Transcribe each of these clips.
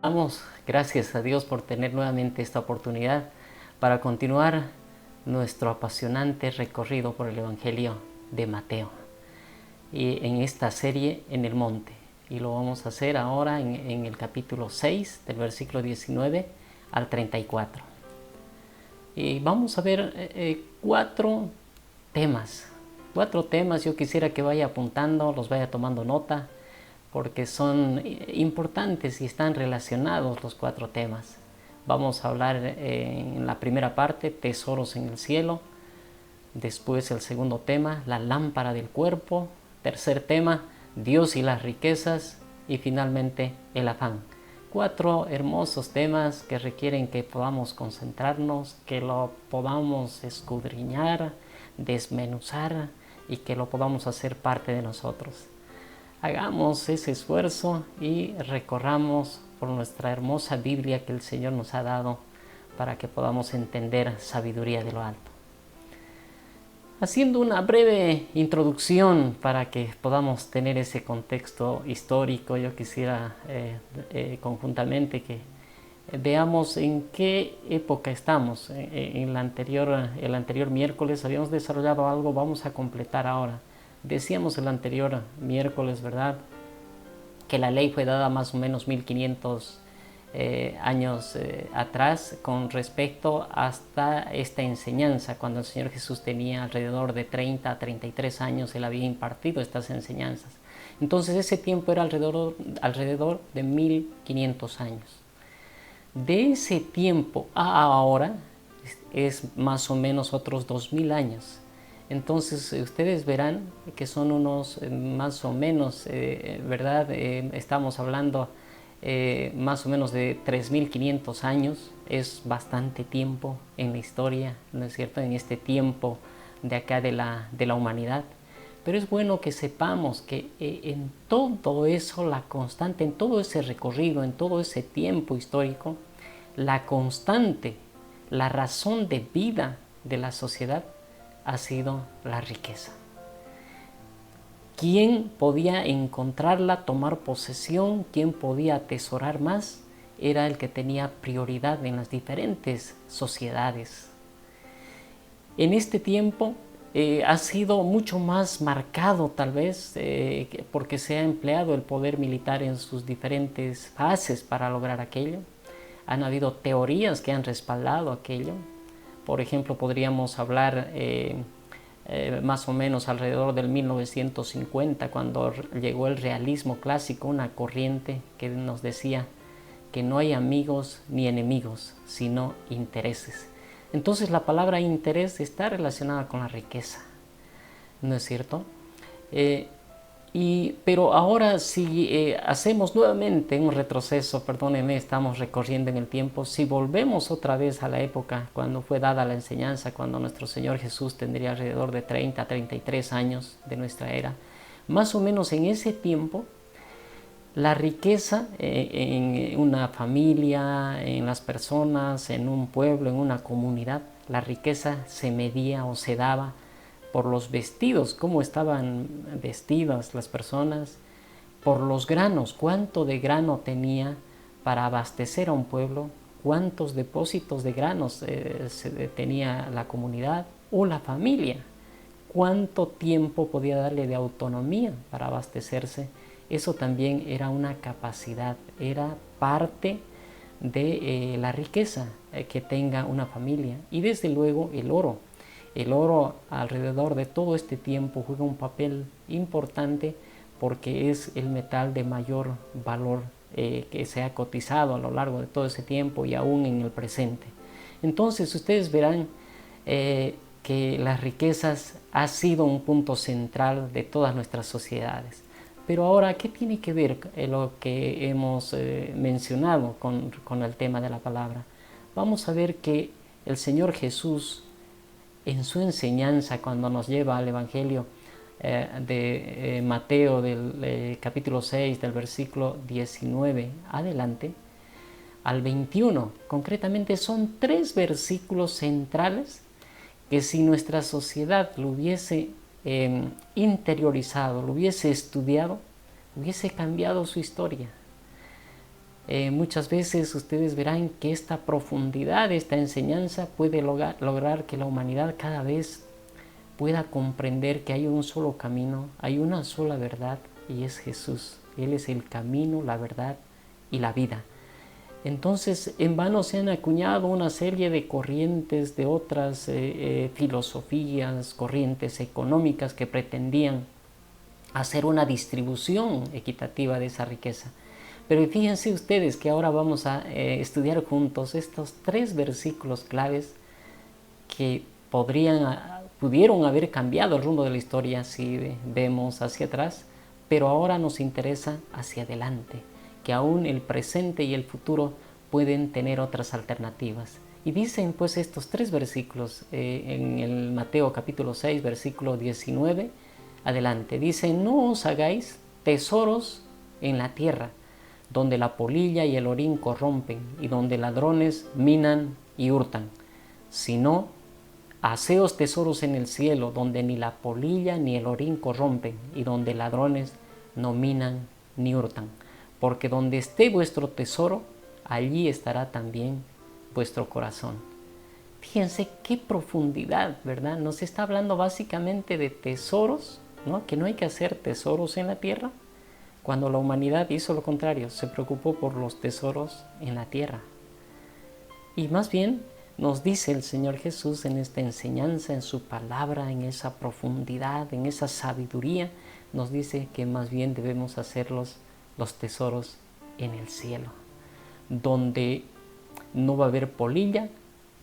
Damos gracias a Dios por tener nuevamente esta oportunidad para continuar nuestro apasionante recorrido por el Evangelio de Mateo y en esta serie En el Monte. Y lo vamos a hacer ahora en el capítulo 6 del versículo 19 al 34. Y vamos a ver cuatro temas. Yo quisiera que vaya apuntando, los vaya tomando nota, porque son importantes y están relacionados los cuatro temas. Vamos a hablar en la primera parte, tesoros en el cielo. Después el segundo tema, la lámpara del cuerpo. Tercer tema, Dios y las riquezas. Y finalmente, el afán. Cuatro hermosos temas que requieren que podamos concentrarnos, que lo podamos escudriñar, desmenuzar y que lo podamos hacer parte de nosotros. Hagamos ese esfuerzo y recorramos por nuestra hermosa Biblia que el Señor nos ha dado para que podamos entender sabiduría de lo alto. Haciendo una breve introducción para que podamos tener ese contexto histórico, yo quisiera conjuntamente que veamos en qué época estamos. El anterior miércoles habíamos desarrollado algo, vamos a completar ahora. Decíamos el anterior miércoles, ¿verdad?, que la ley fue dada más o menos 1500 años atrás con respecto hasta esta enseñanza. Cuando el Señor Jesús tenía alrededor de 30 a 33 años, Él había impartido estas enseñanzas. Entonces ese tiempo era alrededor de 1500 años. De ese tiempo a ahora es más o menos otros 2000 años. Entonces ustedes verán que son unos más o menos, ¿verdad? Estamos hablando más o menos de 3500 años. Es bastante tiempo en la historia, ¿no es cierto?, en este tiempo de acá de la humanidad. Pero es bueno que sepamos que en todo eso, la constante, en todo ese recorrido, en todo ese tiempo histórico, la constante, la razón de vida de la sociedad ha sido la riqueza. ¿Quién podía encontrarla, tomar posesión? ¿Quién podía atesorar más? Era el que tenía prioridad en las diferentes sociedades. En este tiempo ha sido mucho más marcado, tal vez, porque se ha empleado el poder militar en sus diferentes fases para lograr aquello. Han habido teorías que han respaldado aquello. Por ejemplo, podríamos hablar más o menos alrededor del 1950, cuando llegó el realismo clásico, una corriente que nos decía que no hay amigos ni enemigos, sino intereses. Entonces la palabra interés está relacionada con la riqueza, ¿no es cierto? Pero ahora si hacemos nuevamente un retroceso, perdónenme, estamos recorriendo en el tiempo, si volvemos otra vez a la época cuando fue dada la enseñanza, cuando nuestro Señor Jesús tendría alrededor de 30 a 33 años de nuestra era, más o menos en ese tiempo, la riqueza en una familia, en las personas, en un pueblo, en una comunidad, la riqueza se medía o se daba por los vestidos, cómo estaban vestidas las personas, por los granos, cuánto de grano tenía para abastecer a un pueblo, cuántos depósitos de granos tenía la comunidad o la familia, cuánto tiempo podía darle de autonomía para abastecerse. Eso también era una capacidad, era parte de la riqueza que tenga una familia. Y desde luego el oro. El oro alrededor de todo este tiempo juega un papel importante porque es el metal de mayor valor que se ha cotizado a lo largo de todo ese tiempo y aún en el presente. Entonces ustedes verán que las riquezas ha sido un punto central de todas nuestras sociedades. Pero ahora, ¿qué tiene que ver lo que hemos mencionado con el tema de la palabra? Vamos a ver que el Señor Jesús en su enseñanza cuando nos lleva al Evangelio de Mateo del capítulo 6 del versículo 19 adelante al 21. Concretamente son 3 versículos centrales que si nuestra sociedad lo hubiese interiorizado, lo hubiese estudiado, hubiese cambiado su historia. Muchas veces ustedes verán que esta profundidad, esta enseñanza puede lograr que la humanidad cada vez pueda comprender que hay un solo camino, hay una sola verdad y es Jesús. Él es el camino, la verdad y la vida. Entonces, en vano se han acuñado una serie de corrientes de otras filosofías, corrientes económicas que pretendían hacer una distribución equitativa de esa riqueza. Pero fíjense ustedes que ahora vamos a estudiar juntos estos 3 versículos claves que pudieron haber cambiado el rumbo de la historia si vemos hacia atrás, pero ahora nos interesa hacia adelante, que aún el presente y el futuro pueden tener otras alternativas. Y dicen pues estos 3 versículos en el Mateo capítulo 6, versículo 19, adelante. Dice, no os hagáis tesoros en la tierra, donde la polilla y el orín corrompen, y donde ladrones minan y hurtan, sino haceos tesoros en el cielo, donde ni la polilla ni el orín corrompen, y donde ladrones no minan ni hurtan. Porque donde esté vuestro tesoro, allí estará también vuestro corazón. Fíjense qué profundidad, ¿verdad? Nos está hablando básicamente de tesoros, ¿no? Que no hay que hacer tesoros en la tierra, cuando la humanidad hizo lo contrario, se preocupó por los tesoros en la tierra. Y más bien nos dice el Señor Jesús en esta enseñanza, en su palabra, en esa profundidad, en esa sabiduría, nos dice que más bien debemos hacer los tesoros en el cielo, donde no va a haber polilla,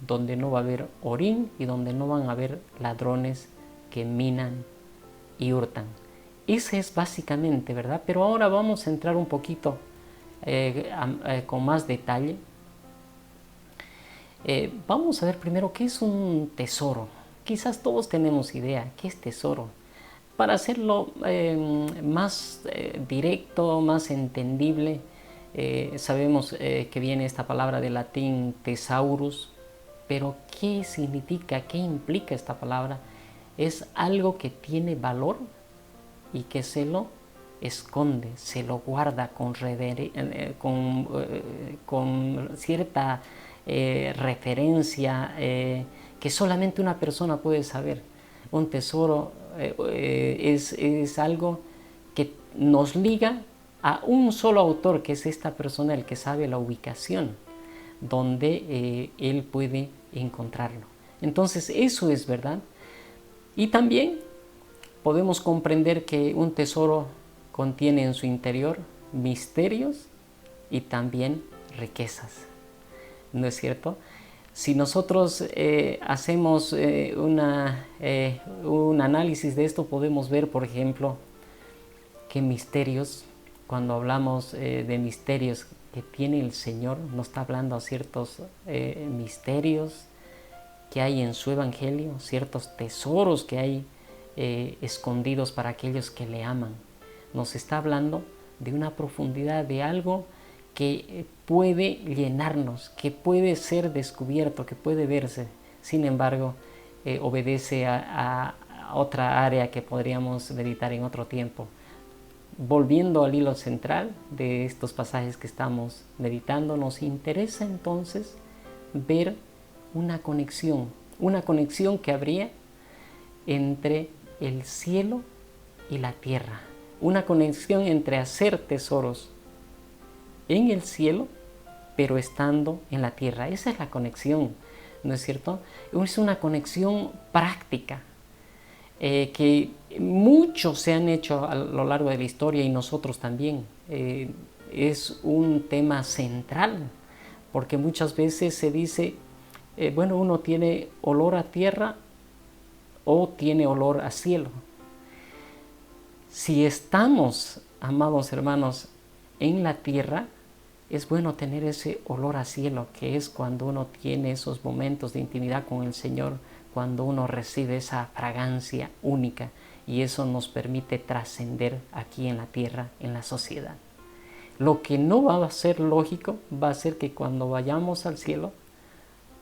donde no va a haber orín y donde no van a haber ladrones que minan y hurtan. Ese es básicamente, ¿verdad? Pero ahora vamos a entrar un poquito con más detalle. Vamos a ver primero qué es un tesoro. Quizás todos tenemos idea, ¿qué es tesoro? Para hacerlo más directo, más entendible, sabemos que viene esta palabra del latín thesaurus, pero ¿qué significa, qué implica esta palabra? Es algo que tiene valor y que se lo esconde, se lo guarda con cierta referencia que solamente una persona puede saber. Un tesoro es algo que nos liga a un solo autor, que es esta persona el que sabe la ubicación donde él puede encontrarlo. Entonces eso es verdad. Y también podemos comprender que un tesoro contiene en su interior misterios y también riquezas. ¿No es cierto? Si nosotros hacemos un análisis de esto, podemos ver, por ejemplo, que misterios, cuando hablamos de misterios que tiene el Señor, nos está hablando de ciertos misterios que hay en su Evangelio, ciertos tesoros que hay escondidos para aquellos que le aman. Nos está hablando de una profundidad, de algo que puede llenarnos, que puede ser descubierto, que puede verse. Sin embargo, obedece a otra área que podríamos meditar en otro tiempo. Volviendo al hilo central de estos pasajes que estamos meditando, nos interesa entonces ver una conexión que habría entre el cielo y la tierra, una conexión entre hacer tesoros en el cielo, pero estando en la tierra. Esa es la conexión, ¿no es cierto? Es una conexión práctica que muchos se han hecho a lo largo de la historia y nosotros también. Es un tema central, porque muchas veces se dice, bueno, uno tiene olor a tierra o tiene olor a cielo. Si estamos, amados hermanos, en la tierra, es bueno tener ese olor a cielo, que es cuando uno tiene esos momentos de intimidad con el Señor, cuando uno recibe esa fragancia única, y eso nos permite trascender aquí en la tierra, en la sociedad. Lo que no va a ser lógico va a ser que cuando vayamos al cielo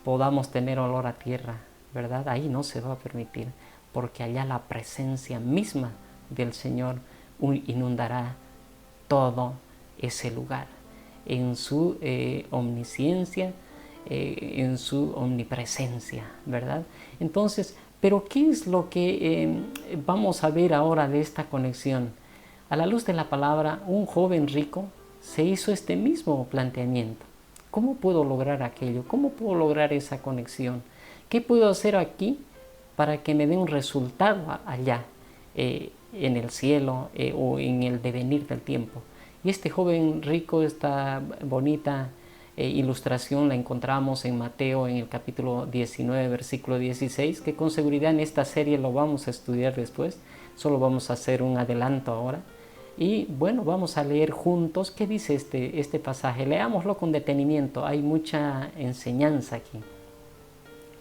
podamos tener olor a tierra, ¿verdad? Ahí no se va a permitir, porque allá la presencia misma del Señor inundará todo ese lugar en su omnisciencia, en su omnipresencia, ¿verdad? Entonces, pero ¿qué es lo que vamos a ver ahora de esta conexión? A la luz de la palabra, un joven rico se hizo este mismo planteamiento. ¿Cómo puedo lograr aquello? ¿Cómo puedo lograr esa conexión? ¿Qué puedo hacer aquí para que me dé un resultado allá, en el cielo o en el devenir del tiempo? Y este joven rico, esta bonita ilustración la encontramos en Mateo en el capítulo 19, versículo 16, que con seguridad en esta serie lo vamos a estudiar después. Solo vamos a hacer un adelanto ahora. Y bueno, vamos a leer juntos qué dice este pasaje. Leámoslo con detenimiento, hay mucha enseñanza aquí.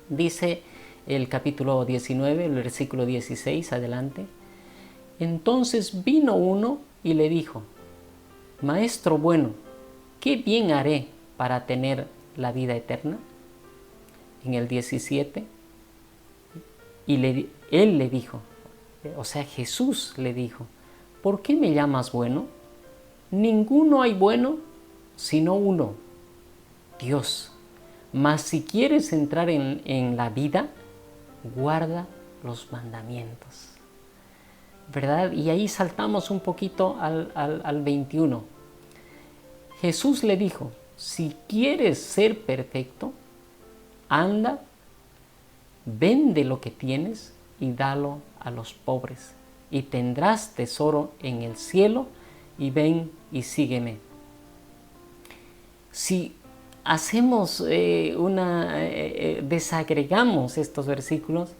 Dice el capítulo 19, el versículo 16, adelante. Entonces vino uno y le dijo: Maestro bueno, ¿qué bien haré para tener la vida eterna? En el 17, él le dijo, o sea, Jesús le dijo: ¿por qué me llamas bueno? Ninguno hay bueno sino uno, Dios. Mas si quieres entrar en la vida, guarda los mandamientos. ¿Verdad? Y ahí saltamos un poquito al 21. Jesús le dijo: si quieres ser perfecto, anda, vende lo que tienes y dalo a los pobres, y tendrás tesoro en el cielo, y ven y sígueme. Si hacemos desagregamos estos versículos,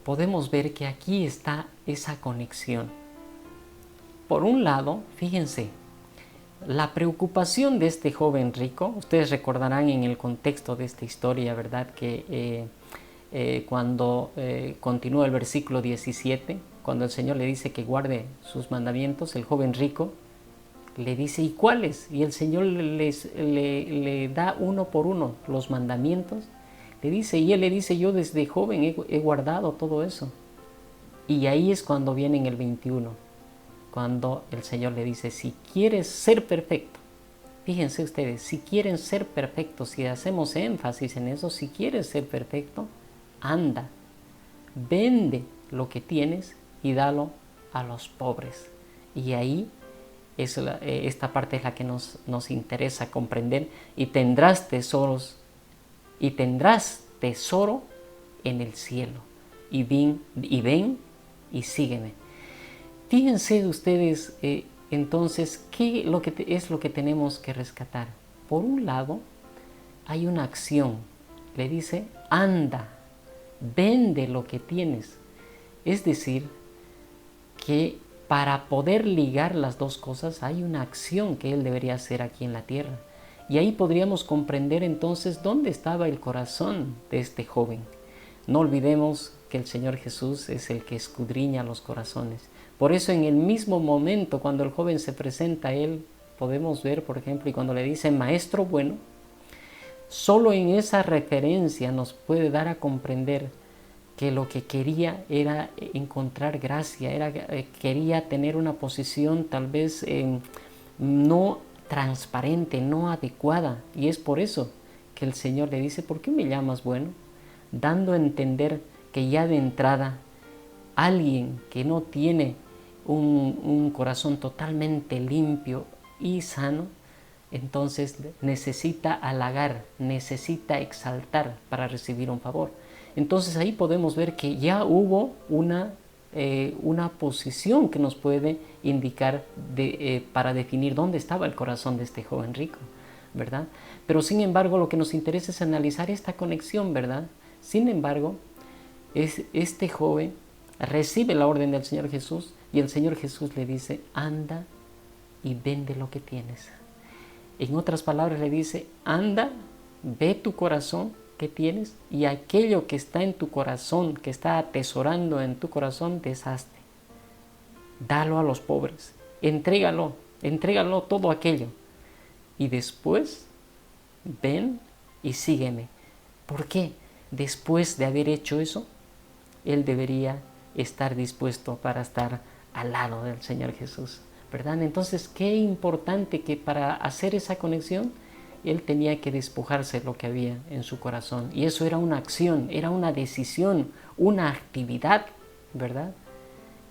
podemos ver que aquí está esa conexión. Por un lado, fíjense, la preocupación de este joven rico, ustedes recordarán en el contexto de esta historia, ¿verdad? Que cuando continúa el versículo 17, cuando el Señor le dice que guarde sus mandamientos, el joven rico le dice: ¿y cuáles? Y el Señor le da uno por uno los mandamientos. Le dice, y él le dice: yo desde joven he guardado todo eso. Y ahí es cuando viene en el 21, cuando el Señor le dice: si quieres ser perfecto, fíjense ustedes, si quieren ser perfectos, si hacemos énfasis en eso, si quieres ser perfecto, anda, vende lo que tienes y dalo a los pobres. Y ahí esta parte es la que nos interesa comprender. Y tendrás tesoros, y tendrás tesoro en el cielo. Y ven y sígueme. Fíjense ustedes entonces qué es lo que tenemos que rescatar. Por un lado, hay una acción. Le dice: anda, vende lo que tienes. Es decir, que para poder ligar las dos cosas hay una acción que él debería hacer aquí en la tierra. Y ahí podríamos comprender entonces dónde estaba el corazón de este joven. No olvidemos que el Señor Jesús es el que escudriña los corazones. Por eso en el mismo momento cuando el joven se presenta a él, podemos ver, por ejemplo, y cuando le dice Maestro bueno, solo en esa referencia nos puede dar a comprender que lo que quería era encontrar gracia, quería tener una posición tal vez no transparente, no adecuada. Y es por eso que el Señor le dice: ¿por qué me llamas bueno? Dando a entender que ya de entrada alguien que no tiene un corazón totalmente limpio y sano, entonces necesita halagar, necesita exaltar para recibir un favor. Entonces ahí podemos ver que ya hubo una posición que nos puede indicar para definir dónde estaba el corazón de este joven rico, ¿verdad? Pero sin embargo lo que nos interesa es analizar esta conexión, ¿verdad? Sin embargo, este joven recibe la orden del Señor Jesús y el Señor Jesús le dice: anda y vende lo que tienes. En otras palabras le dice: anda, ve tu corazón que tienes y aquello que está en tu corazón, que está atesorando en tu corazón, deshazte. Dalo a los pobres, entrégalo todo aquello. Y después, ven y sígueme. ¿Por qué? Después de haber hecho eso, él debería estar dispuesto para estar al lado del Señor Jesús, ¿verdad? Entonces, qué importante que para hacer esa conexión, él tenía que despojarse de lo que había en su corazón. Y eso era una acción, era una decisión, una actividad, ¿verdad?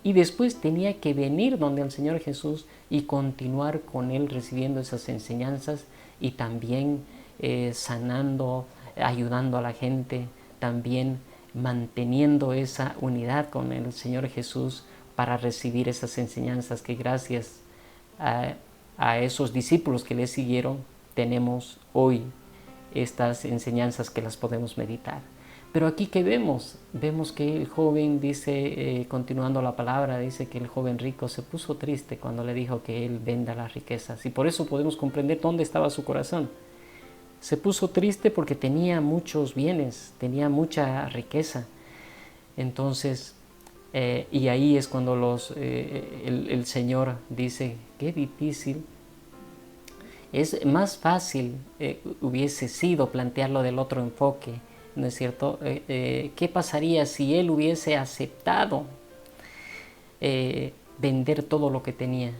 Y después tenía que venir donde el Señor Jesús y continuar con Él recibiendo esas enseñanzas y también sanando, ayudando a la gente, también manteniendo esa unidad con el Señor Jesús para recibir esas enseñanzas que gracias a esos discípulos que le siguieron tenemos hoy estas enseñanzas que las podemos meditar. Pero aquí que vemos que el joven dice, continuando la palabra, dice que el joven rico se puso triste cuando le dijo que él venda las riquezas. Y por eso podemos comprender dónde estaba su corazón. Se puso triste porque tenía muchos bienes, tenía mucha riqueza. Entonces, y ahí es cuando el Señor dice, qué difícil. Es más fácil hubiese sido plantearlo del otro enfoque, ¿no es cierto? ¿Qué pasaría si él hubiese aceptado vender todo lo que tenía?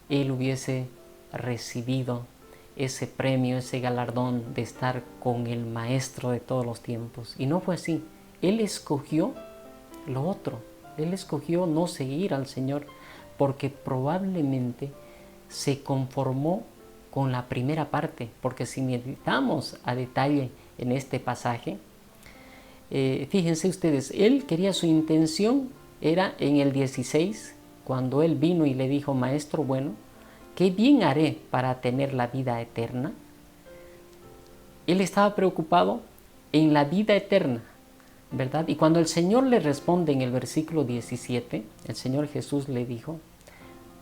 Él hubiese recibido ese premio, ese galardón de estar con el Maestro de todos los tiempos. Y no fue así. Él escogió lo otro. Él escogió no seguir al Señor porque probablemente se conformó con la primera parte, porque si meditamos a detalle en este pasaje, fíjense ustedes, él quería, su intención era en el 16, cuando él vino y le dijo, Maestro bueno, ¿qué bien haré para tener la vida eterna? Él estaba preocupado en la vida eterna, ¿verdad? Y cuando el Señor le responde en el versículo 17, el Señor Jesús le dijo,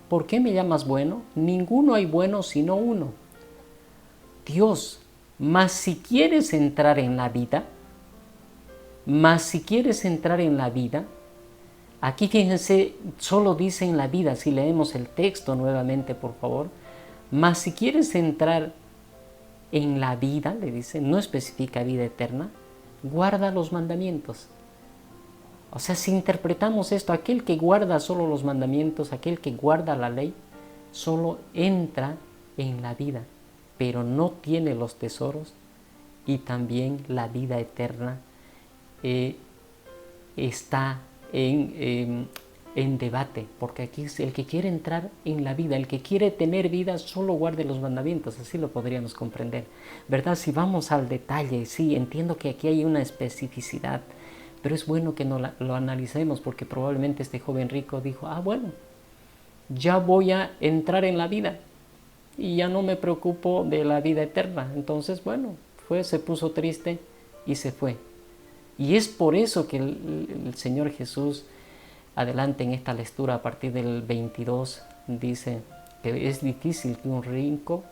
¿por qué me llamas bueno? Ninguno hay bueno sino uno, Dios. Mas si quieres entrar en la vida, aquí fíjense, solo dice en la vida, si leemos el texto nuevamente, por favor, mas si quieres entrar en la vida, le dice, no especifica vida eterna, guarda los mandamientos. O sea, si interpretamos esto, aquel que guarda solo los mandamientos, aquel que guarda la ley, solo entra en la vida, pero no tiene los tesoros y también la vida eterna está en debate, porque aquí es el que quiere entrar en la vida, el que quiere tener vida, solo guarde los mandamientos, así lo podríamos comprender, ¿verdad? Si vamos al detalle, sí, entiendo que aquí hay una especificidad, pero es bueno que lo analicemos, porque probablemente este joven rico dijo, bueno, ya voy a entrar en la vida y ya no me preocupo de la vida eterna. Entonces, bueno, se puso triste y se fue. Y es por eso que el Señor Jesús, adelante en esta lectura a partir del 22, dice que es difícil que un rico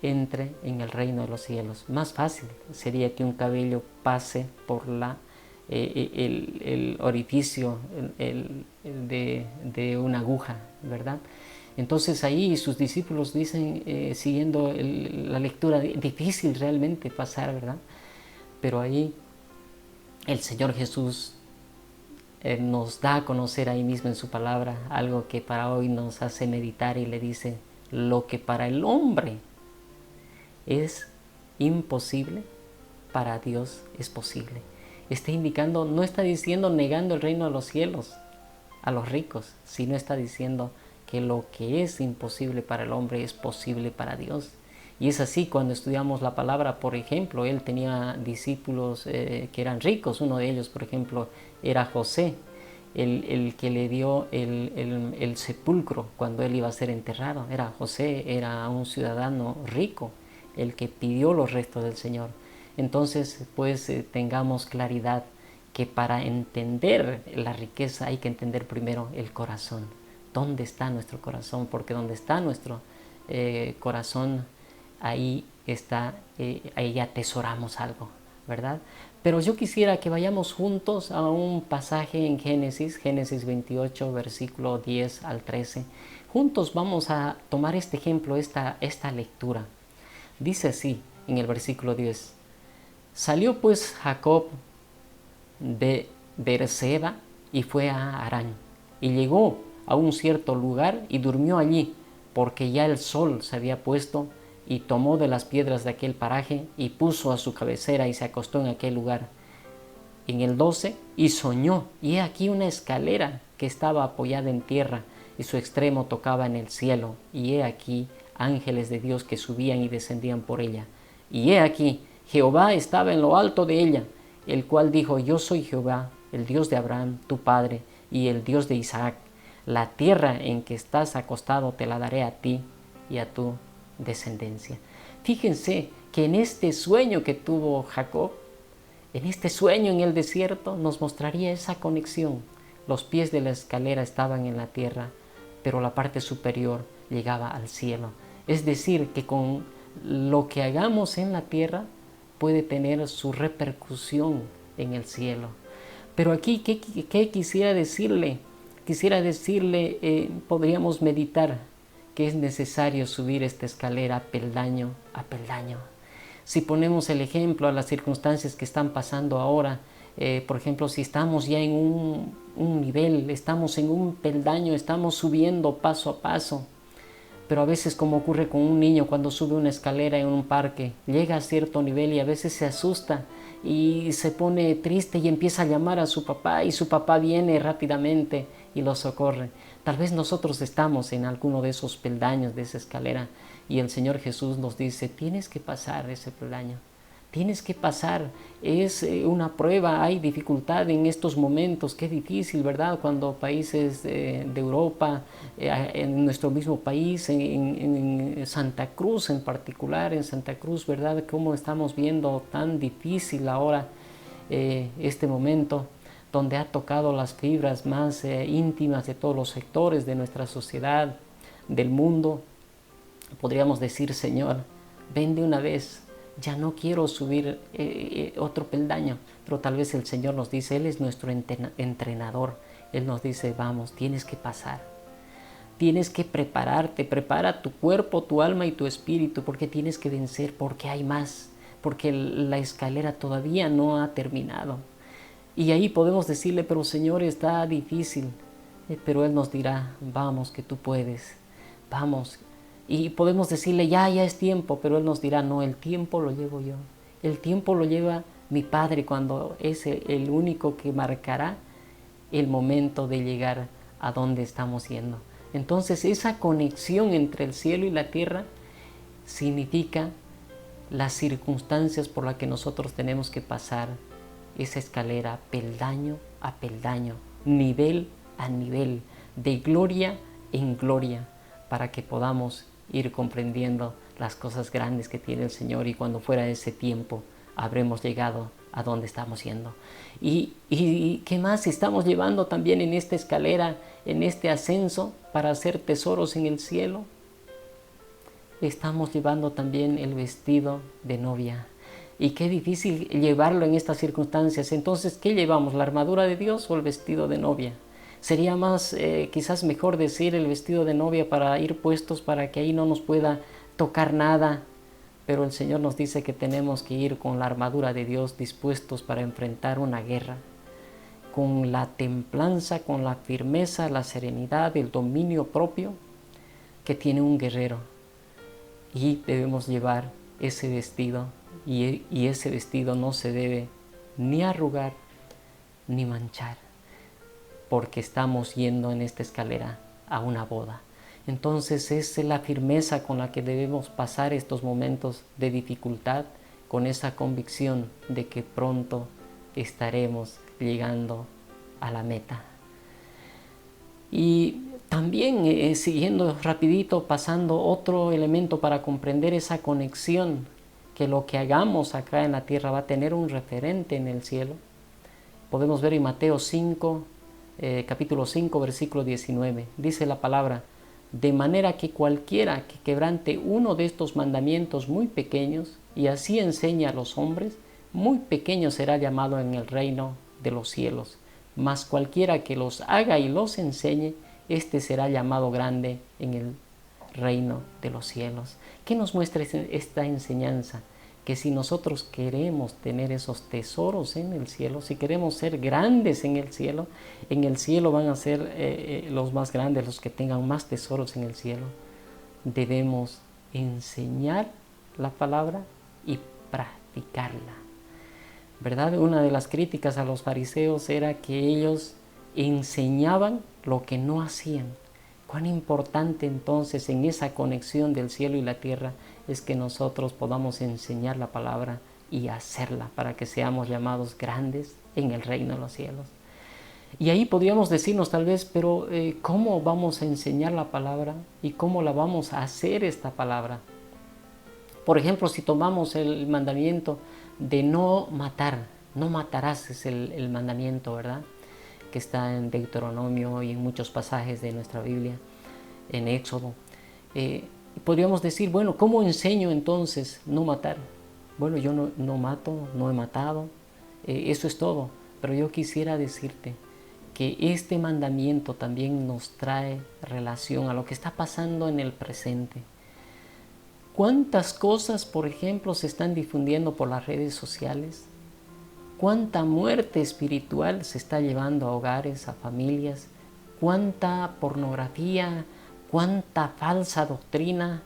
entre en el reino de los cielos. Más fácil sería que un cabello pase por el orificio de una aguja, ¿verdad? Entonces ahí sus discípulos dicen, siguiendo la lectura, difícil realmente pasar, ¿verdad? Pero ahí el Señor Jesús nos da a conocer ahí mismo en su palabra algo que para hoy nos hace meditar, y le dice, lo que para el hombre es imposible, para Dios es posible. Está indicando, no está diciendo negando el reino de los cielos a los ricos, sino está diciendo que lo que es imposible para el hombre es posible para Dios. Y es así cuando estudiamos la palabra. Por ejemplo, él tenía discípulos que eran ricos. Uno de ellos, por ejemplo, era José, el que le dio el sepulcro cuando él iba a ser enterrado. Era José, era un ciudadano rico, el que pidió los restos del Señor. Entonces, pues tengamos claridad que para entender la riqueza hay que entender primero el corazón. ¿Dónde está nuestro corazón? Porque donde está nuestro corazón, ahí atesoramos algo. ¿verdad? Pero yo quisiera que vayamos juntos a un pasaje en Génesis 28, versículo 10 al 13. Juntos vamos a tomar este ejemplo, esta lectura. Dice así en el versículo 10. Salió pues Jacob de Beerseba y fue a Harán. Y llegó a un cierto lugar y durmió allí, porque ya el sol se había puesto, y tomó de las piedras de aquel paraje y puso a su cabecera y se acostó en aquel lugar. En el 12, y soñó, y he aquí una escalera que estaba apoyada en tierra, y su extremo tocaba en el cielo, y he aquí ángeles de Dios que subían y descendían por ella. Y he aquí Jehová estaba en lo alto de ella, el cual dijo: yo soy Jehová, el Dios de Abraham, tu padre, y el Dios de Isaac. La tierra en que estás acostado te la daré a ti y a tu descendencia. Fíjense que en este sueño que tuvo Jacob, en este sueño en el desierto, nos mostraría esa conexión. Los pies de la escalera estaban en la tierra, pero la parte superior llegaba al cielo. Es decir, que con lo que hagamos en la tierra puede tener su repercusión en el cielo. Pero aquí, ¿qué quisiera decirle? Quisiera decirle, podríamos meditar que es necesario subir esta escalera peldaño a peldaño. Si ponemos el ejemplo a las circunstancias que están pasando ahora, por ejemplo, si estamos ya en un nivel, estamos en un peldaño, estamos subiendo paso a paso, pero a veces, como ocurre con un niño cuando sube una escalera en un parque, llega a cierto nivel y a veces se asusta y se pone triste y empieza a llamar a su papá, y su papá viene rápidamente y lo socorre. Tal vez nosotros estamos en alguno de esos peldaños de esa escalera y el Señor Jesús nos dice: tienes que pasar ese peldaño, tienes que pasar, es una prueba, hay dificultad en estos momentos, qué difícil, ¿verdad? Cuando países de Europa, en nuestro mismo país, en Santa Cruz en particular, en Santa Cruz, ¿verdad? Cómo estamos viendo tan difícil ahora este momento, donde ha tocado las fibras más íntimas de todos los sectores de nuestra sociedad, del mundo. Podríamos decir: Señor, ven de una vez, ya no quiero subir otro peldaño. Pero tal vez el Señor nos dice, Él es nuestro entrenador. Él nos dice: vamos, tienes que pasar, tienes que prepararte, prepara tu cuerpo, tu alma y tu espíritu, porque tienes que vencer, porque hay más, porque la escalera todavía no ha terminado. Y ahí podemos decirle: pero Señor, está difícil. Pero Él nos dirá: vamos, que tú puedes, vamos. Y podemos decirle: ya es tiempo, pero Él nos dirá: no, el tiempo lo llevo yo. El tiempo lo lleva mi Padre, cuando es el único que marcará el momento de llegar a donde estamos yendo. Entonces, esa conexión entre el cielo y la tierra significa las circunstancias por las que nosotros tenemos que pasar esa escalera peldaño a peldaño, nivel a nivel, de gloria en gloria, para que podamos ir comprendiendo las cosas grandes que tiene el Señor, y cuando fuera ese tiempo habremos llegado a donde estamos yendo. ¿Y qué más estamos llevando también en esta escalera, en este ascenso para hacer tesoros en el cielo? Estamos llevando también el vestido de novia. Y qué difícil llevarlo en estas circunstancias. Entonces, ¿qué llevamos? ¿La armadura de Dios o el vestido de novia? Sería más, quizás mejor decir el vestido de novia, para ir puestos para que ahí no nos pueda tocar nada. Pero el Señor nos dice que tenemos que ir con la armadura de Dios, dispuestos para enfrentar una guerra, con la templanza, con la firmeza, la serenidad, el dominio propio que tiene un guerrero. Y debemos llevar ese vestido, y ese vestido no se debe ni arrugar ni manchar, porque estamos yendo en esta escalera a una boda. Entonces es la firmeza con la que debemos pasar estos momentos de dificultad, con esa convicción de que pronto estaremos llegando a la meta. Y también, siguiendo rapidito, pasando otro elemento para comprender esa conexión, que lo que hagamos acá en la tierra va a tener un referente en el cielo. Podemos ver en Mateo 5, capítulo 5, versículo 19. Dice la palabra: de manera que cualquiera que quebrante uno de estos mandamientos muy pequeños y así enseña a los hombres, muy pequeño será llamado en el reino de los cielos, mas cualquiera que los haga y los enseñe, éste será llamado grande en el reino de los cielos. ¿Qué nos muestra esta enseñanza? Que si nosotros queremos tener esos tesoros en el cielo, si queremos ser grandes en el cielo van a ser los más grandes, los que tengan más tesoros en el cielo. Debemos enseñar la palabra y practicarla, ¿verdad? Una de las críticas a los fariseos era que ellos enseñaban lo que no hacían. Cuán importante entonces en esa conexión del cielo y la tierra es que nosotros podamos enseñar la palabra y hacerla para que seamos llamados grandes en el reino de los cielos. Y ahí podríamos decirnos tal vez, pero ¿cómo vamos a enseñar la palabra y cómo la vamos a hacer esta palabra? Por ejemplo, si tomamos el mandamiento de no matar, no matarás es el mandamiento, ¿verdad? Que está en Deuteronomio y en muchos pasajes de nuestra Biblia, en Éxodo. Podríamos decir, bueno, ¿cómo enseño entonces no matar? Bueno, yo no mato, no he matado, eso es todo. Pero yo quisiera decirte que este mandamiento también nos trae relación a lo que está pasando en el presente. ¿Cuántas cosas, por ejemplo, se están difundiendo por las redes sociales? ¿Cuánta muerte espiritual se está llevando a hogares, a familias? ¿Cuánta pornografía? ¿Cuánta falsa doctrina?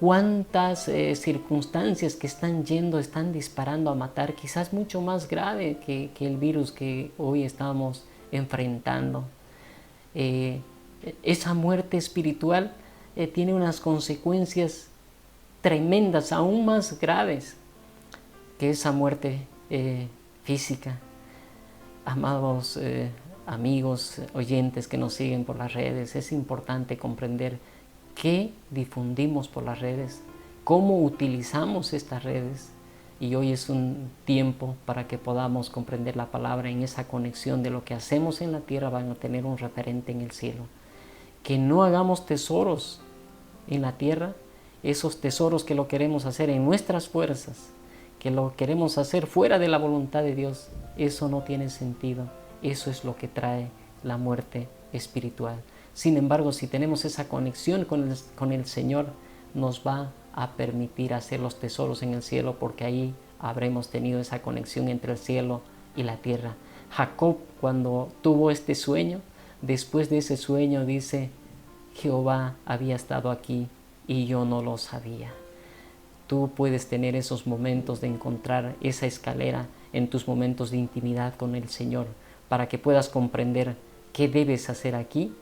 ¿Cuántas circunstancias que están disparando a matar? Quizás mucho más grave que el virus que hoy estamos enfrentando. Esa muerte espiritual tiene unas consecuencias tremendas, aún más graves que esa muerte física. Amados amigos, oyentes que nos siguen por las redes, es importante comprender qué difundimos por las redes, cómo utilizamos estas redes. Y hoy es un tiempo para que podamos comprender la palabra en esa conexión de lo que hacemos en la tierra van a tener un referente en el cielo. Que no hagamos tesoros en la tierra, esos tesoros que lo queremos hacer en nuestras fuerzas, que lo queremos hacer fuera de la voluntad de Dios, eso no tiene sentido. Eso es lo que trae la muerte espiritual. Sin embargo, si tenemos esa conexión con el Señor, nos va a permitir hacer los tesoros en el cielo, porque ahí habremos tenido esa conexión entre el cielo y la tierra. Jacob, cuando tuvo este sueño, después de ese sueño dice, Jehová había estado aquí y yo no lo sabía. Tú puedes tener esos momentos de encontrar esa escalera en tus momentos de intimidad con el Señor, para que puedas comprender qué debes hacer aquí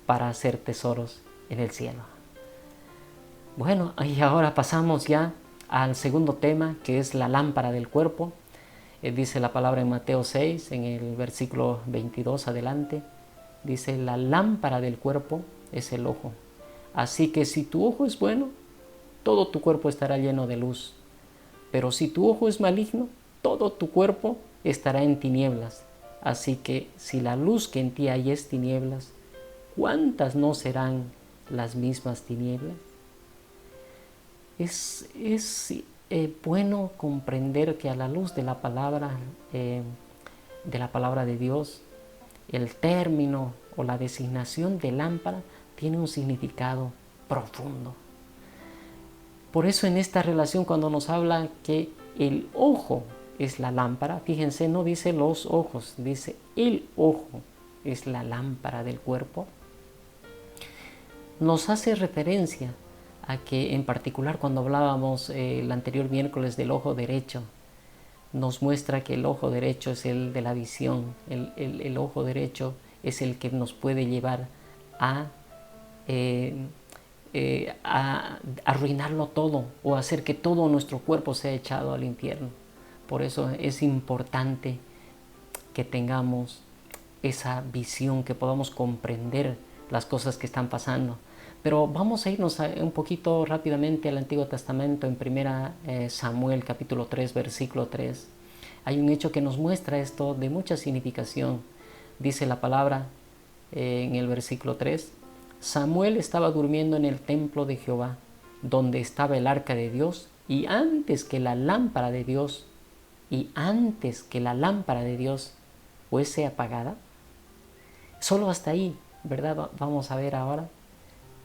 para hacer tesoros en el cielo. Bueno, y ahora pasamos ya al segundo tema, que es la lámpara del cuerpo. Dice la palabra en Mateo 6, en el versículo 22 adelante, dice, la lámpara del cuerpo es el ojo. Así que si tu ojo es bueno, todo tu cuerpo estará lleno de luz. Pero si tu ojo es maligno, todo tu cuerpo estará en tinieblas. Así que si la luz que en ti hay es tinieblas, ¿cuántas no serán las mismas tinieblas? Es bueno comprender que a la luz de la palabra de Dios, el término o la designación de lámpara tiene un significado profundo. Por eso en esta relación, cuando nos habla que el ojo es la lámpara, fíjense, no dice los ojos, dice el ojo es la lámpara del cuerpo, nos hace referencia a que en particular cuando hablábamos el anterior miércoles del ojo derecho, nos muestra que el ojo derecho es el de la visión, el ojo derecho es el que nos puede llevar a arruinarlo todo o hacer que todo nuestro cuerpo sea echado al infierno. Por eso es importante que tengamos esa visión, que podamos comprender las cosas que están pasando. Pero vamos a irnos un poquito rápidamente al Antiguo Testamento, en 1 Samuel capítulo 3, versículo 3. Hay un hecho que nos muestra esto de mucha significación. Dice la palabra en el versículo 3, Samuel estaba durmiendo en el templo de Jehová, donde estaba el arca de Dios, y antes que la lámpara de Dios y antes que la lámpara de Dios fuese apagada. Solo hasta ahí, ¿verdad? Vamos a ver ahora.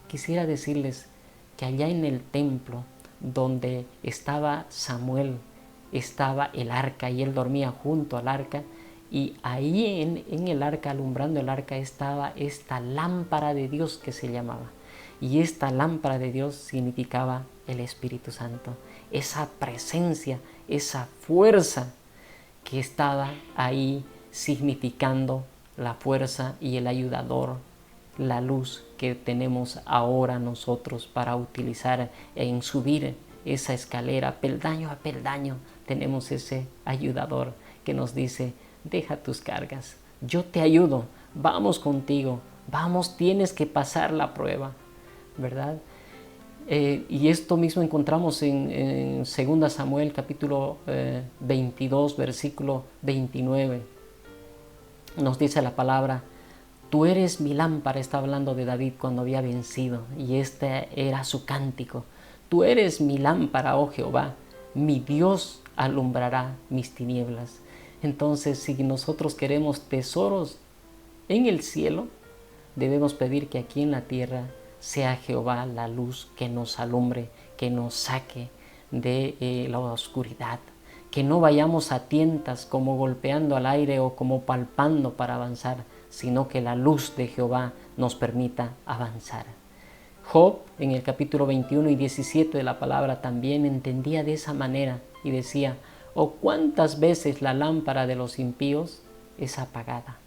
Quisiera decirles que allá en el templo donde estaba Samuel, estaba el arca y él dormía junto al arca, y ahí en el arca, alumbrando el arca, estaba esta lámpara de Dios que se llamaba. Y esta lámpara de Dios significaba el Espíritu Santo, esa presencia, esa fuerza que estaba ahí significando la fuerza y el ayudador, la luz que tenemos ahora nosotros para utilizar en subir esa escalera, peldaño a peldaño. Tenemos ese ayudador que nos dice: deja tus cargas, yo te ayudo, vamos contigo, vamos, tienes que pasar la prueba, ¿verdad? Y esto mismo encontramos en 2 Samuel capítulo 22 versículo 29. Nos dice la palabra: tú eres mi lámpara. Está hablando de David cuando había vencido, y este era su cántico. Tú eres mi lámpara, oh Jehová, mi Dios alumbrará mis tinieblas. Entonces, si nosotros queremos tesoros en el cielo, debemos pedir que aquí en la tierra sea Jehová la luz que nos alumbre, que nos saque de la oscuridad, que no vayamos a tientas como golpeando al aire o como palpando para avanzar, sino que la luz de Jehová nos permita avanzar. Job, en el capítulo 21 y 17 de la palabra, también entendía de esa manera y decía: oh, cuántas veces la lámpara de los impíos es apagada,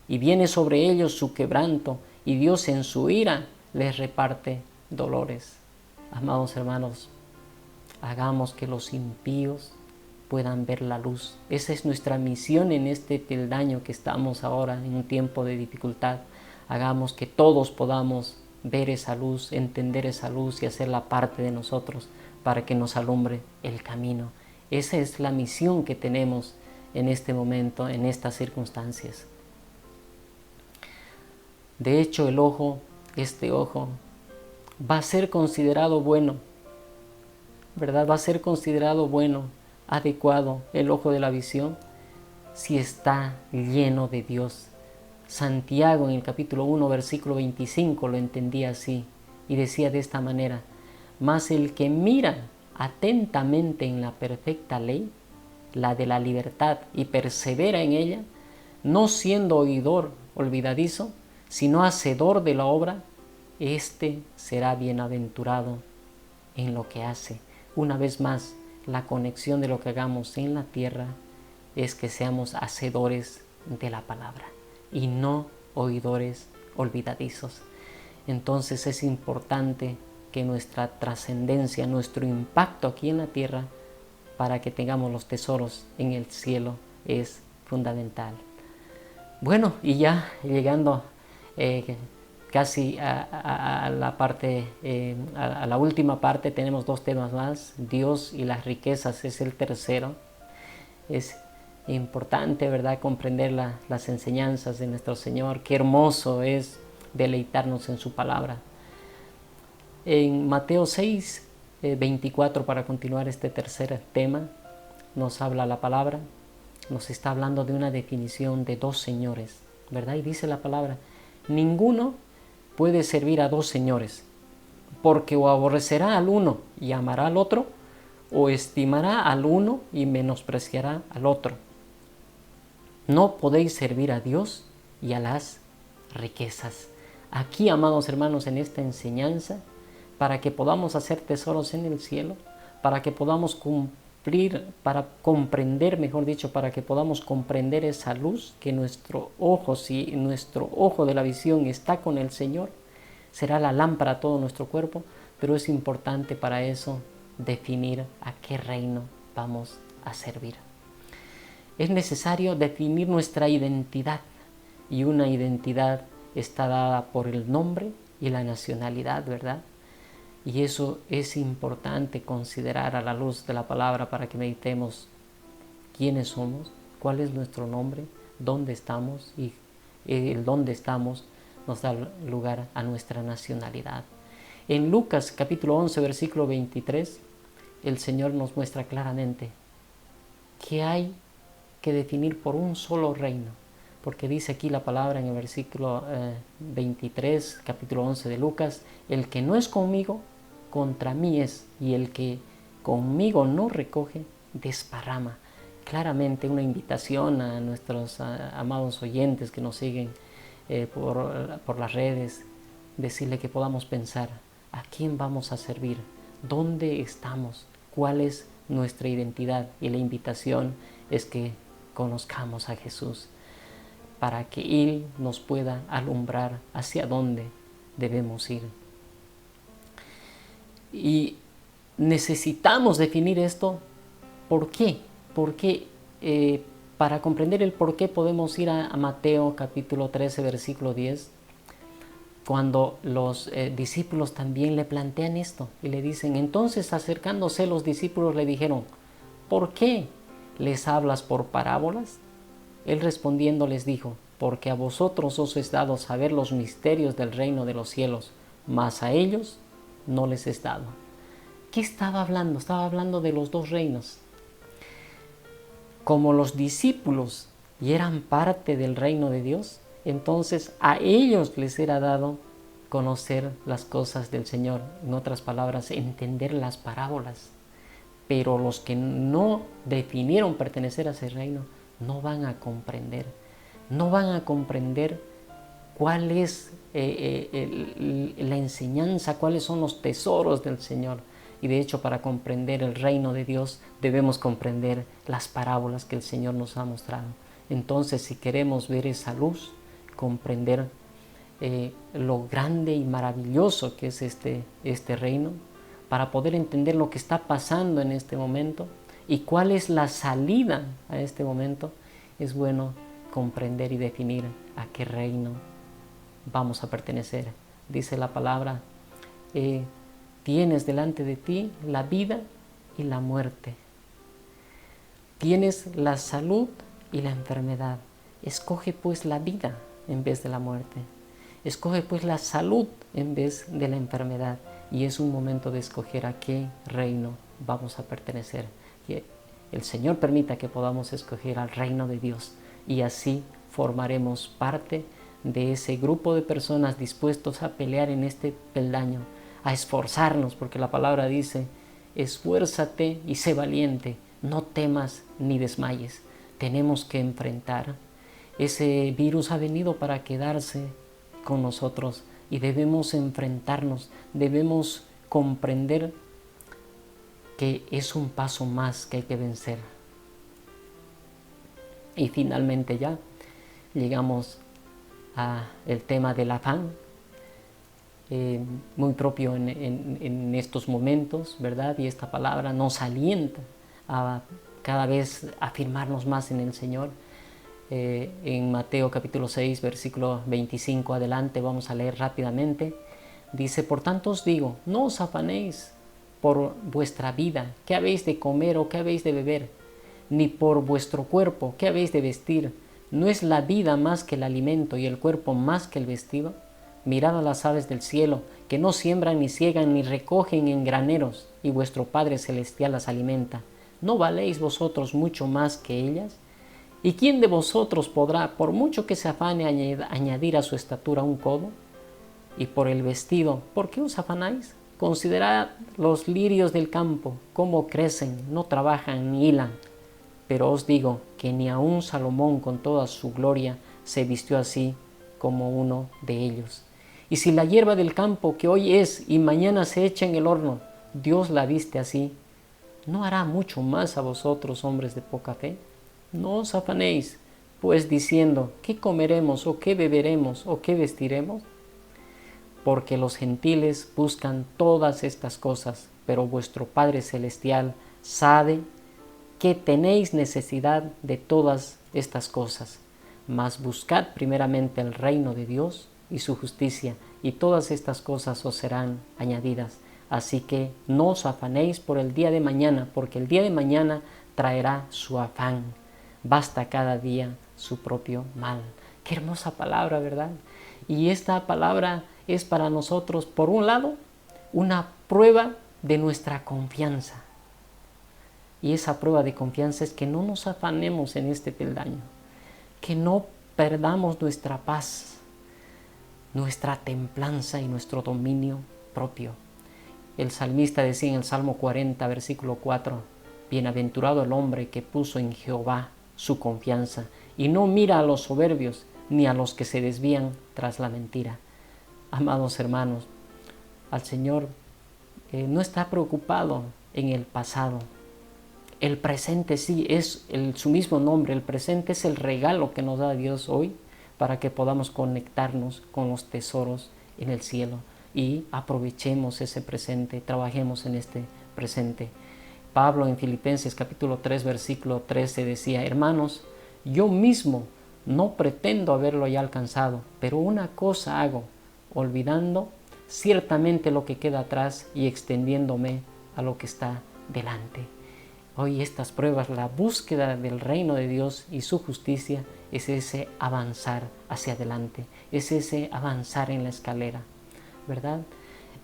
y viene sobre ellos su quebranto, y Dios en su ira les reparte dolores. Amados hermanos, hagamos que los impíos puedan ver la luz. Esa es nuestra misión en este peldaño que estamos ahora en un tiempo de dificultad. Hagamos que todos podamos ver esa luz, entender esa luz y hacerla parte de nosotros para que nos alumbre el camino. Esa es la misión que tenemos en este momento, en estas circunstancias. De hecho, el ojo, este ojo, va a ser considerado bueno, ¿verdad? Va a ser considerado bueno, adecuado, el ojo de la visión, si está lleno de Dios. Santiago en el capítulo 1, versículo 25 lo entendía así y decía de esta manera: mas el que mira atentamente en la perfecta ley, la de la libertad, y persevera en ella, no siendo oidor olvidadizo, sino hacedor de la obra, éste será bienaventurado en lo que hace. Una vez más, la conexión de lo que hagamos en la tierra es que seamos hacedores de la palabra y no oidores olvidadizos. Entonces es importante que nuestra trascendencia, nuestro impacto aquí en la tierra, para que tengamos los tesoros en el cielo, es fundamental. Bueno, y ya llegando casi a la parte, a la última parte, tenemos dos temas más. Dios y las riquezas es el tercero. Es importante, ¿verdad?, comprender las enseñanzas de nuestro Señor. Qué hermoso es deleitarnos en su palabra. En Mateo 6, 24, para continuar este tercer tema, nos habla la palabra, nos está hablando de una definición de dos señores, ¿verdad? Y dice la palabra: ninguno puede servir a dos señores, porque o aborrecerá al uno y amará al otro, o estimará al uno y menospreciará al otro. No podéis servir a Dios y a las riquezas. Aquí, amados hermanos, en esta enseñanza, para que podamos hacer tesoros en el cielo, para que podamos cumplir, para comprender, mejor dicho, para que podamos comprender esa luz, que nuestro ojo, si nuestro ojo de la visión está con el Señor, será la lámpara a todo nuestro cuerpo, pero es importante para eso definir a qué reino vamos a servir. Es necesario definir nuestra identidad, y una identidad está dada por el nombre y la nacionalidad, ¿verdad? Y eso es importante considerar a la luz de la palabra para que meditemos quiénes somos, cuál es nuestro nombre, dónde estamos, y el dónde estamos nos da lugar a nuestra nacionalidad. En Lucas capítulo 11, versículo 23, el Señor nos muestra claramente: que hay que definir por un solo reino, porque dice aquí la palabra en el versículo 23, capítulo 11 de Lucas: el que no es conmigo, contra mí es, y el que conmigo no recoge, desparrama. Claramente una invitación a nuestros amados oyentes que nos siguen por las redes, decirle que podamos pensar: ¿a quién vamos a servir? ¿Dónde estamos? ¿Cuál es nuestra identidad? Y la invitación es que conozcamos a Jesús, para que Él nos pueda alumbrar hacia dónde debemos ir. Y necesitamos definir esto. ¿Por qué? Porque para comprender el por qué podemos ir a Mateo capítulo 13, versículo 10, cuando los discípulos también le plantean esto y le dicen: entonces, acercándose los discípulos le dijeron: ¿por qué les hablas por parábolas? Él respondiendo les dijo: porque a vosotros os es dado saber los misterios del reino de los cielos, mas a ellos no les es dado. ¿Qué estaba hablando? Estaba hablando de los dos reinos. Como los discípulos y eran parte del reino de Dios, entonces a ellos les era dado conocer las cosas del Señor. En otras palabras, entender las parábolas. Pero los que no definieron pertenecer a ese reino no van a comprender. No van a comprender cuál es la enseñanza, cuáles son los tesoros del Señor. Y de hecho, para comprender el reino de Dios debemos comprender las parábolas que el Señor nos ha mostrado. Entonces, si queremos ver esa luz, comprender lo grande y maravilloso que es este reino, para poder entender lo que está pasando en este momento y cuál es la salida a este momento, es bueno comprender y definir a qué reino vamos a pertenecer. Dice la palabra: tienes delante de ti la vida y la muerte. Tienes la salud y la enfermedad. Escoge pues la vida en vez de la muerte. Escoge pues la salud en vez de la enfermedad. Y es un momento de escoger a qué reino vamos a pertenecer. Que el Señor permita que podamos escoger al reino de Dios, y así formaremos parte de ese grupo de personas dispuestos a pelear en este peldaño, a esforzarnos, porque la palabra dice: esfuérzate y sé valiente, no temas ni desmayes. Tenemos que enfrentar. Ese virus ha venido para quedarse con nosotros y debemos enfrentarnos, debemos comprender que es un paso más que hay que vencer. Y finalmente ya llegamos al tema del afán, muy propio en estos momentos, ¿verdad? Y esta palabra nos alienta a cada vez afirmarnos más en el Señor. En Mateo capítulo 6, versículo 25 adelante, vamos a leer rápidamente. Dice: por tanto os digo, no os afanéis por vuestra vida, qué habéis de comer o qué habéis de beber, ni por vuestro cuerpo, qué habéis de vestir. ¿No es la vida más que el alimento y el cuerpo más que el vestido? Mirad a las aves del cielo, que no siembran ni ciegan ni recogen en graneros, y vuestro Padre celestial las alimenta. ¿No valéis vosotros mucho más que ellas? ¿Y quién de vosotros podrá, por mucho que se afane, añadir a su estatura un codo? Y por el vestido, ¿por qué os afanáis? Considerad los lirios del campo, cómo crecen, no trabajan ni hilan. Pero os digo que ni aun Salomón con toda su gloria se vistió así como uno de ellos. Y si la hierba del campo, que hoy es y mañana se echa en el horno, Dios la viste así, ¿no hará mucho más a vosotros, hombres de poca fe? No os afanéis, pues, diciendo: ¿qué comeremos, o qué beberemos, o qué vestiremos? Porque los gentiles buscan todas estas cosas, pero vuestro Padre Celestial sabe que tenéis necesidad de todas estas cosas. Mas buscad primeramente el reino de Dios y su justicia, y todas estas cosas os serán añadidas. Así que no os afanéis por el día de mañana, porque el día de mañana traerá su afán. Basta cada día su propio mal. Qué hermosa palabra, ¿verdad? Y esta palabra es para nosotros, por un lado, una prueba de nuestra confianza. Y esa prueba de confianza es que no nos afanemos en este peldaño, que no perdamos nuestra paz, nuestra templanza y nuestro dominio propio. El salmista decía en el Salmo 40, versículo 4, bienaventurado el hombre que puso en Jehová su confianza y no mira a los soberbios ni a los que se desvían tras la mentira. Amados hermanos, al Señor no está preocupado en el pasado. El presente sí es su mismo nombre. El presente es el regalo que nos da Dios hoy para que podamos conectarnos con los tesoros en el cielo y aprovechemos ese presente, trabajemos en este presente. Pablo en Filipenses capítulo 3 versículo 13 decía: hermanos, yo mismo no pretendo haberlo ya alcanzado, pero una cosa hago, olvidando ciertamente lo que queda atrás y extendiéndome a lo que está delante. Hoy estas pruebas, la búsqueda del reino de Dios y su justicia es ese avanzar hacia adelante, es ese avanzar en la escalera, ¿verdad?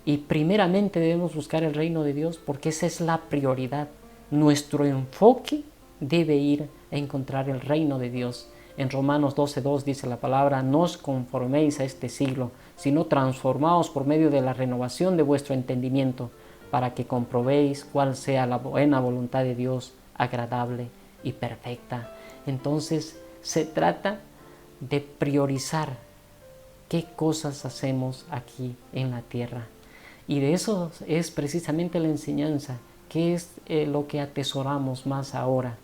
Y primeramente debemos buscar el reino de Dios porque esa es la prioridad. Nuestro enfoque debe ir a encontrar el reino de Dios. En Romanos 12:2 dice la palabra: no os conforméis a este siglo, sino transformaos por medio de la renovación de vuestro entendimiento, para que comprobéis cuál sea la buena voluntad de Dios, agradable y perfecta. Entonces se trata de priorizar qué cosas hacemos aquí en la tierra. Y de eso es precisamente la enseñanza, que es lo que atesoramos más ahora.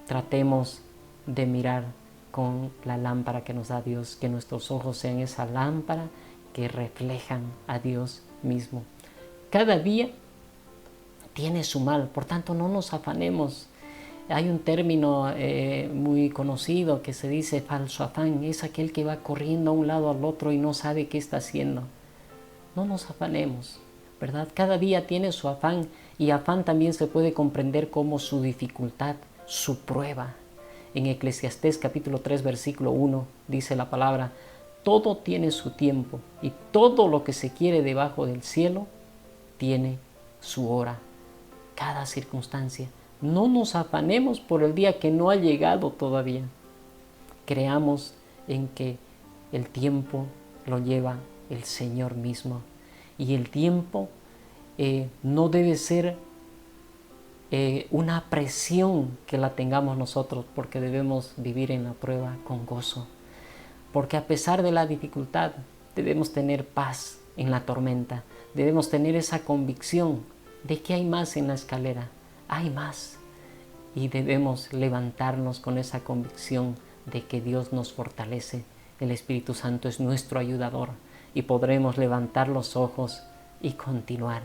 Tratemos de mirar con la lámpara que nos da Dios, que nuestros ojos sean esa lámpara que reflejan a Dios mismo. Cada día tiene su mal, por tanto no nos afanemos. Hay un término muy conocido que se dice falso afán, es aquel que va corriendo a un lado al otro y no sabe qué está haciendo. No nos afanemos, ¿verdad? Cada día tiene su afán, y afán también se puede comprender como su dificultad, su prueba. En Eclesiastés capítulo 3 versículo 1 dice la palabra: todo tiene su tiempo y todo lo que se quiere debajo del cielo tiene su hora. Cada circunstancia. No nos afanemos por el día que no ha llegado todavía. Creamos en que el tiempo lo lleva el Señor mismo. Y el tiempo no debe ser una presión que la tengamos nosotros, porque debemos vivir en la prueba con gozo. Porque a pesar de la dificultad, debemos tener paz en la tormenta. Debemos tener esa convicción de que hay más en la escalera. Hay más. Y debemos levantarnos con esa convicción de que Dios nos fortalece. El Espíritu Santo es nuestro ayudador y podremos levantar los ojos y continuar.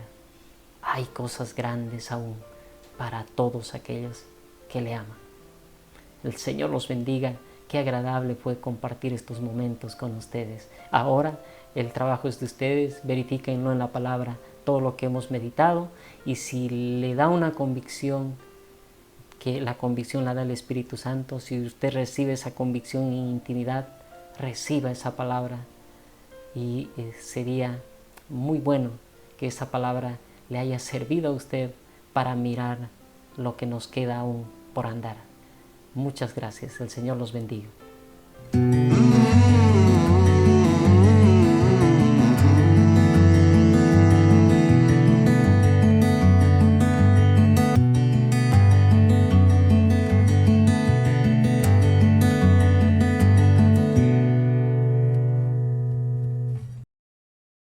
Hay cosas grandes aún para todos aquellos que le aman. El Señor los bendiga. Qué agradable fue compartir estos momentos con ustedes. Ahora el trabajo es de ustedes. Verifíquenlo en la palabra todo lo que hemos meditado, y si le da una convicción, que la convicción la da el Espíritu Santo, si usted recibe esa convicción en intimidad, reciba esa palabra, y sería muy bueno que esa palabra le haya servido a usted para mirar lo que nos queda aún por andar. Muchas gracias. El Señor los bendiga.